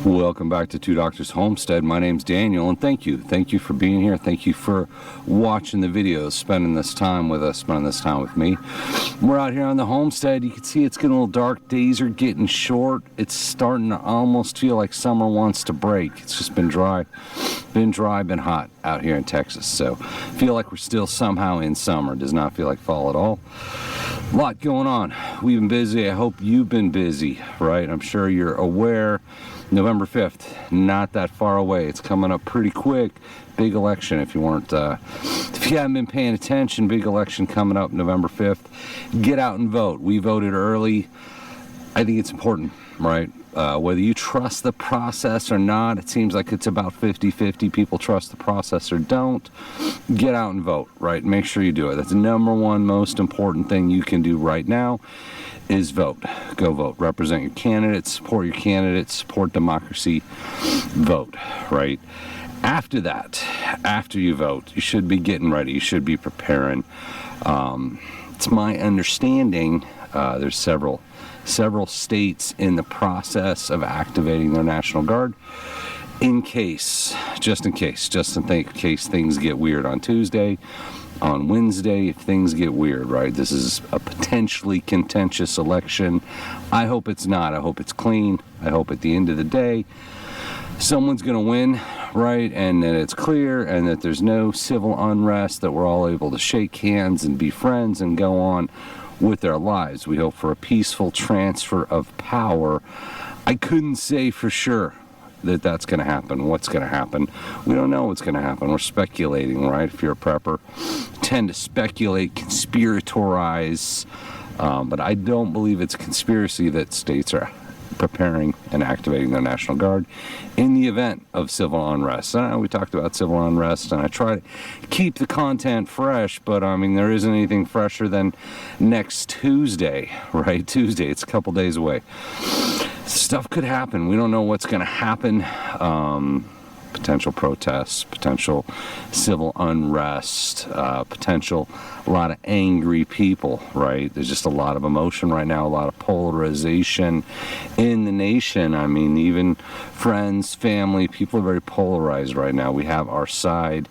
Welcome back to Two Doctors Homestead. My name's Daniel, and thank you for being here. Thank you for watching the videos, spending this time with us, spending this time with me. We're out here on the homestead. You can see it's getting a little dark. Days are getting short. It's starting to almost feel like summer wants to break. It's just been dry, been hot out here in Texas. So feel like we're still somehow in summer. Does not feel like fall at all. A lot going on. We've been busy. I hope you've been busy, right? I'm sure you're aware. November 5th, not that far away. It's coming up pretty quick. Big election. If you haven't been paying attention, big election coming up November 5th. Get out and vote. We voted early. I think it's important, right? Whether you trust the process or not, it seems like it's about 50-50. People trust the process or don't. Get out and vote, right? Make sure you do it. That's the number one most important thing you can do right now is vote. Go vote. Represent your candidates, support your candidates, support democracy, vote, right? After that, after you vote, you should be getting ready. You should be preparing. It's my understanding there's several states in the process of activating their National Guard just in case things get weird on Tuesday. On Wednesday, if things get weird, right? This is a potentially contentious election. I hope it's not. I hope it's clean. I hope at the end of the day, someone's going to win, right? And that it's clear and that there's no civil unrest, that we're all able to shake hands and be friends and go on with their lives. We hope for a peaceful transfer of power. I couldn't say for sure that that's going to happen. What's going to happen? We don't know what's going to happen. We're speculating, right? If you're a prepper, tend to speculate, conspiratorize, but I don't believe it's a conspiracy that states are preparing and activating their National Guard in the event of civil unrest. We talked about civil unrest, and I try to keep the content fresh, but I mean, there isn't anything fresher than next Tuesday, right? Tuesday, it's a couple days away. Stuff could happen. We don't know what's going to happen. Potential protests, potential civil unrest, a lot of angry people, right? There's just a lot of emotion right now, a lot of polarization in the nation. I mean, even friends, family, people are very polarized right now. We have our side.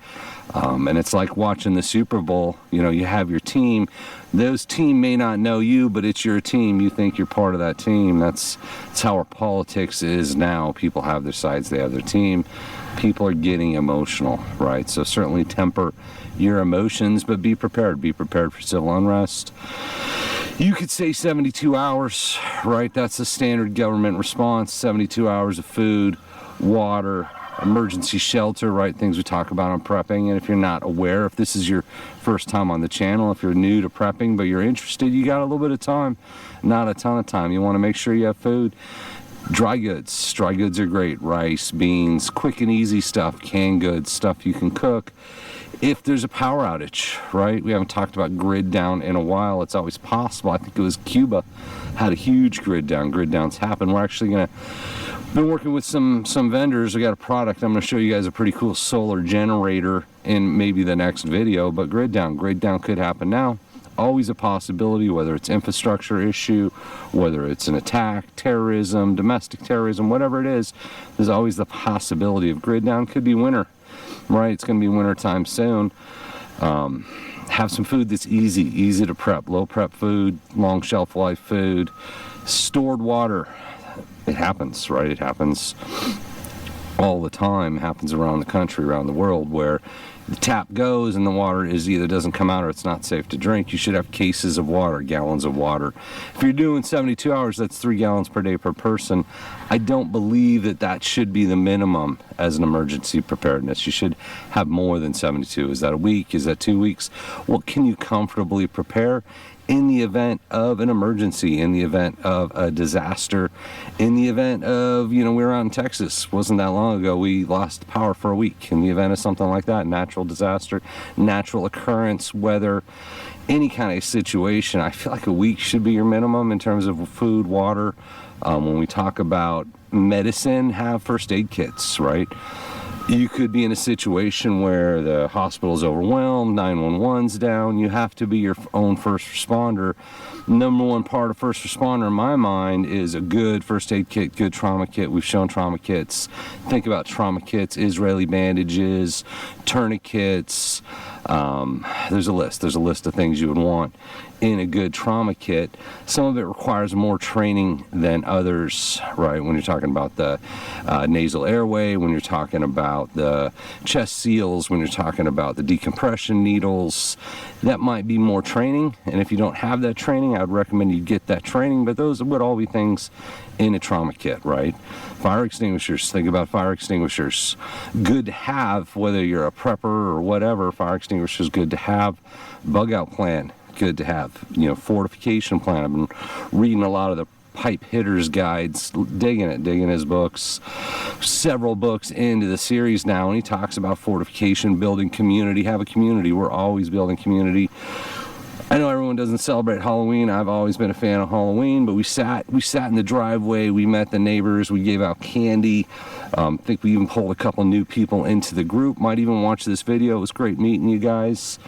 And it's like watching the Super Bowl. You know, you have your team. Those team may not know you, but it's your team. You think you're part of that team. That's how our politics is now. People have their sides. They have their team. People are getting emotional, right? So certainly temper your emotions, but be prepared. Be prepared for civil unrest. You could say 72 hours, right? That's the standard government response. 72 hours of food, water, emergency shelter, right? Things we talk about on prepping. And if you're not aware, if this is your first time on the channel, if you're new to prepping but you're interested, you got a little bit of time, not a ton of time. You want to make sure you have food. Dry goods are great. Rice, beans, quick and easy stuff, canned goods, stuff you can cook. If there's a power outage, right? We haven't talked about grid down in a while. It's always possible. I think it was Cuba had a huge grid down. Grid downs happen. We're actually been working with some vendors. We got a product. I'm going to show you guys a pretty cool solar generator in maybe the next video, but grid down could happen now. Always a possibility, whether it's infrastructure issue, whether it's an attack, terrorism, domestic terrorism, whatever it is, there's always the possibility of grid down. Could be winter, right? It's going to be winter time soon. Have some food that's easy to prep, low prep food, long shelf life food, stored water. It happens, right? It happens all the time. It happens around the country, around the world, where the tap goes and the water either doesn't come out or it's not safe to drink. You should have cases of water, gallons of water. If you're doing 72 hours, that's 3 gallons per day per person. I don't believe that should be the minimum as an emergency preparedness. You should have more than 72. Is that a week? Is that 2 weeks? What can you comfortably prepare in the event of an emergency, in the event of a disaster, in the event of, we were out in Texas, wasn't that long ago, we lost power for a week. In the event of something like that, natural disaster, natural occurrence, weather, any kind of situation, I feel like a week should be your minimum in terms of food, water. When we talk about medicine, have first aid kits, right? You could be in a situation where the hospital's overwhelmed, 911's down. You have to be your own first responder Number one part of first responder in my mind is a good first aid kit, good trauma kit. We've shown trauma kits. Think about trauma kits, Israeli bandages, tourniquets. There's a list of things you would want in a good trauma kit. Some of it requires more training than others, right? When you're talking about the nasal airway, when you're talking about the chest seals, when you're talking about the decompression needles, that might be more training. And if you don't have that training, I'd recommend you get that training. But those would all be things in a trauma kit, right? Fire extinguishers, think about fire extinguishers. Good to have, whether you're a prepper or whatever, fire extinguishers good to have. Bug out plan, good to have. Fortification plan. I've been reading a lot of the pipe hitters guides, digging his books, several books into the series now, and he talks about fortification, building community. Have a community. We're always building community. I know everyone doesn't celebrate Halloween. I've always been a fan of Halloween, but we sat in the driveway, we met the neighbors, we gave out candy. I think we even pulled a couple new people into the group. Might even watch this video. It was great meeting you guys.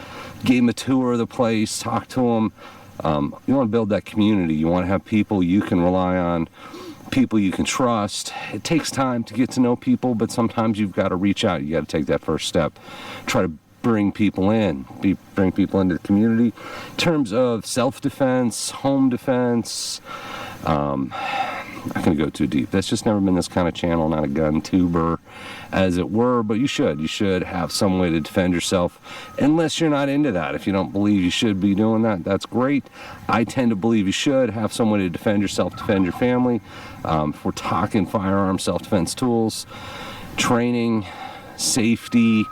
Gave them a tour of the place, talked to them. You want to build that community. You want to have people you can rely on, people you can trust. It takes time to get to know people, but sometimes you've got to reach out. You got to take that first step. Try to bring people in, bring people into the community. In terms of self-defense, home defense, I'm not going to go too deep. That's just never been this kind of channel, not a gun tuber, as it were, but you should have some way to defend yourself, unless you're not into that. If you don't believe you should be doing that, that's great. I tend to believe you should have some way to defend yourself, defend your family. If we're talking firearms, self-defense tools, training, safety,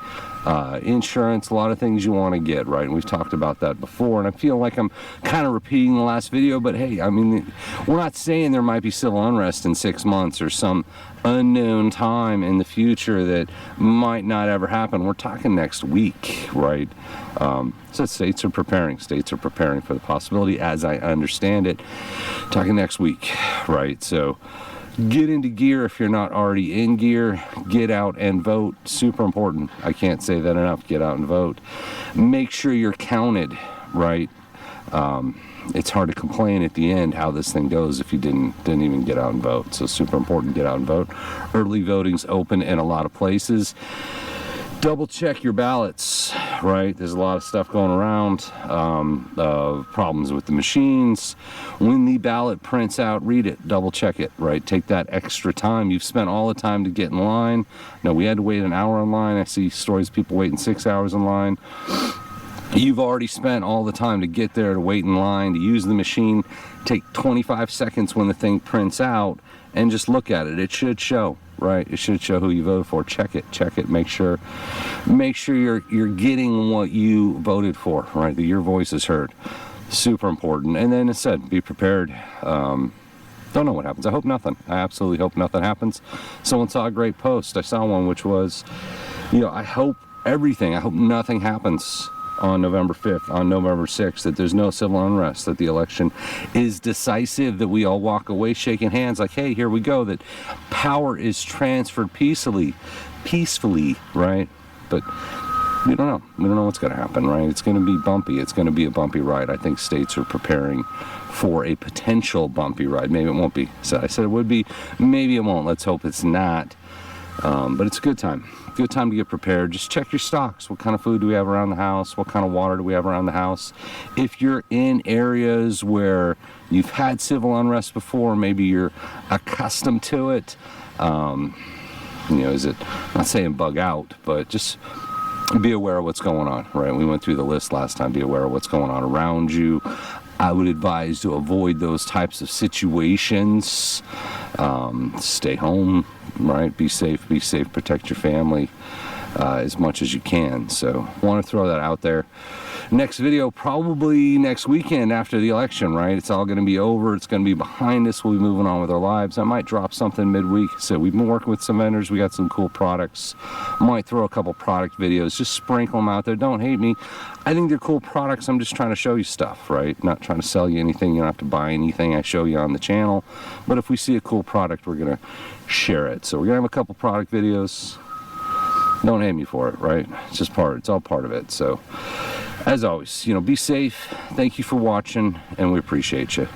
insurance, a lot of things you want to get, right? And we've talked about that before, and I feel like I'm kind of repeating the last video, but hey, I mean, we're not saying there might be civil unrest in 6 months or some unknown time in the future that might not ever happen. We're talking next week, right? So states are preparing for the possibility, as I understand it. Talking next week, right? So get into gear if you're not already in gear. Get out and vote. Super important. I can't say that enough. Get out and vote. Make sure you're counted, right? It's hard to complain at the end how this thing goes if you didn't even get out and vote. So super important, get out and vote. Early voting's open in a lot of places. Double check your ballots, right? There's a lot of stuff going around, problems with the machines. When the ballot prints out, read it, double check it, right? Take that extra time. You've spent all the time to get in line. No, we had to wait an hour in line. I see stories of people waiting 6 hours in line. You've already spent all the time to get there, to wait in line, to use the machine. Take 25 seconds when the thing prints out and just look at it. It should show, right? It should show who you voted for. Check it. Make sure you're getting what you voted for, right? That your voice is heard. Super important. And then as said, be prepared. Don't know what happens. I hope nothing. I absolutely hope nothing happens. Someone saw a great post. I saw one which was, I hope nothing happens on November 5th, on November 6th, that there's no civil unrest, that the election is decisive, that we all walk away shaking hands like, hey, here we go, that power is transferred peacefully, right? But we don't know. We don't know what's going to happen, right? It's going to be bumpy. It's going to be a bumpy ride. I think states are preparing for a potential bumpy ride. Maybe it won't be. So I said it would be. Maybe it won't. Let's hope it's not. But it's a good time. Good time to get prepared. Just check your stocks. What kind of food do we have around the house? What kind of water do we have around the house? If you're in areas where you've had civil unrest before, maybe you're accustomed to it, I'm not saying bug out, but just be aware of what's going on, right? We went through the list last time. Be aware of what's going on around you. I would advise to avoid those types of situations. Stay home, right? Be safe, protect your family as much as you can. So want to throw that out there. Next video, probably next weekend after the election, right? It's all going to be over. It's going to be behind us. We'll be moving on with our lives. I might drop something midweek. So we've been working with some vendors. We got some cool products. Might throw a couple product videos. Just sprinkle them out there. Don't hate me. I think they're cool products. I'm just trying to show you stuff, right? Not trying to sell you anything. You don't have to buy anything I show you on the channel. But if we see a cool product, we're going to share it. So we're going to have a couple product videos. Don't hate me for it, right? It's all part of it. So As always, be safe. Thank you for watching, and we appreciate you.